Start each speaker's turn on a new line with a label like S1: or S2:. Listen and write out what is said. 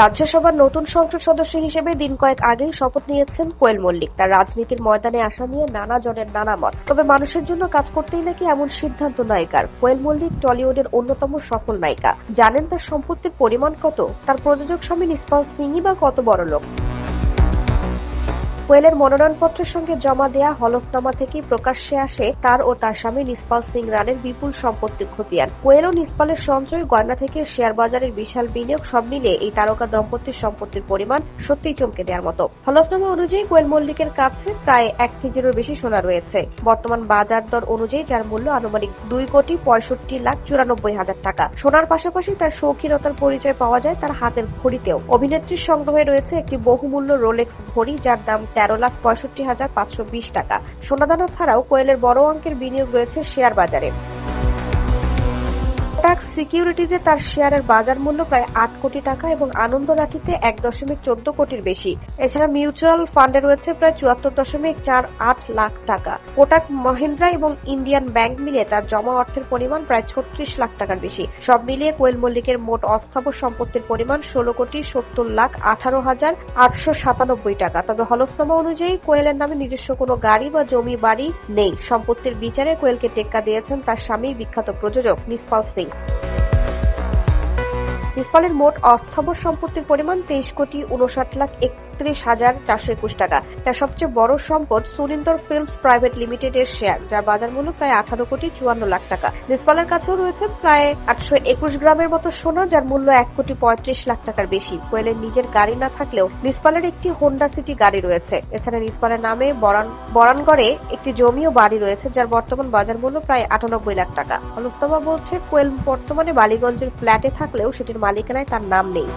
S1: রাজ্যসভার নতুন সংসদ সদস্য হিসেবে দিন কয়েক আগেই শপথ নিয়েছেন কোয়েল মল্লিক। তার রাজনীতির ময়দানে আসা নিয়ে নানা জনের নানা মত, তবে মানুষের জন্য কাজ করতেই নাকি এমন সিদ্ধান্ত নায়িকার। কোয়েল মল্লিক টলিউডের অন্যতম সফল নায়িকা। জানেন তার সম্পত্তির পরিমাণ কত? তার প্রযোজক স্বামী নিসপাল সিংই বা কত বড় লোক? কোয়েলের মনোনয়নপত্রের সঙ্গে জমা দেয়া হলফনামা থেকেই প্রকাশ্যে আসে তার ও তার স্বামী নিসপাল সিং রানের বিপুল সম্পত্তির খতিয়ান। কোয়েল ও নিসপালের সঞ্চয়, গয়না থেকে শেয়ার বাজারের বিশাল বিনিয়োগ, সব মিলিয়ে এই তারকা দম্পতির সম্পত্তির পরিমাণ সত্যিই চমকে দেওয়ার মতো। হলফনামা অনুযায়ী কোয়েল মল্লিকের কাছে প্রায় 1 কেজিরও বেশি সোনা রয়েছে। বর্তমান বাজার দর অনুযায়ী যার মূল্য আনুমানিক 2,65,94,000 টাকা। সোনার পাশাপাশি তার শৌখিনতার পরিচয় পাওয়া যায় তার হাতের ঘড়িতেও। অভিনেত্রীর সংগ্রহে রয়েছে একটি বহুমূল্য রোলেক্স ঘড়ি, যার দাম 13,65,520 টাকা। সোনাদানা ছাড়াও কোয়েলের বড় অঙ্কের বিনিয়োগ রয়েছে শেয়ার বাজারে। কোটাক সিকিউরিটিজে তার শেয়ারের বাজার মূল্য প্রায় 8 কোটি টাকা এবং আনন্দ লাঠিতে 1.14 কোটির বেশি। এছাড়া মিউচুয়াল ফান্ডে রয়েছে প্রায় 74.48 লাখ টাকা। কোটাক মহিন্দ্রা এবং ইন্ডিয়ান ব্যাংক মিলিয়ে তার জমা অর্থের পরিমাণ প্রায় 36 লাখ টাকার বেশি। সব মিলিয়ে কোয়েল মল্লিকের মোট অস্থাবর সম্পত্তির পরিমাণ 16,70,18,897 টাকা। তবে হলফনামা অনুযায়ী কোয়েলের নামে নিজস্ব কোনো গাড়ি বা জমি বাড়ি নেই। সম্পত্তির বিচারে কোয়েলকে টেক্কা দিয়েছেন তার স্বামী, বিখ্যাত প্রযোজক নিসপাল সিং। নিসপালের মোট অস্থাবর সম্পত্তির পরিমাণ 23,59,31,421 টাকা। তার সবচেয়ে বড় সম্পদ সুরিন্দর ফিল্মস প্রাইভেট লিমিটেডের শেয়ার, যার বাজার মূল্য প্রায় 18,54,00,000 টাকা। নিসপালের কাছেও রয়েছে প্রায় 821 গ্রামের মতো সোনা, যার মূল্য 1,35,00,000 টাকার বেশি। কোয়েলের নিজের গাড়ি না থাকলেও নিসপালের একটি হোন্ডা সিটি গাড়ি রয়েছে। এছাড়া নিসপালের নামে বরানগড়ে একটি জমি ও বাড়ি রয়েছে, যার বর্তমান বাজার মূল্য প্রায় 98 লাখ টাকা। হলফনামা বলছে কোয়েল বর্তমানে বালিগঞ্জের ফ্ল্যাটে থাকলেও সেটির মালিকানায় তার নাম নেই।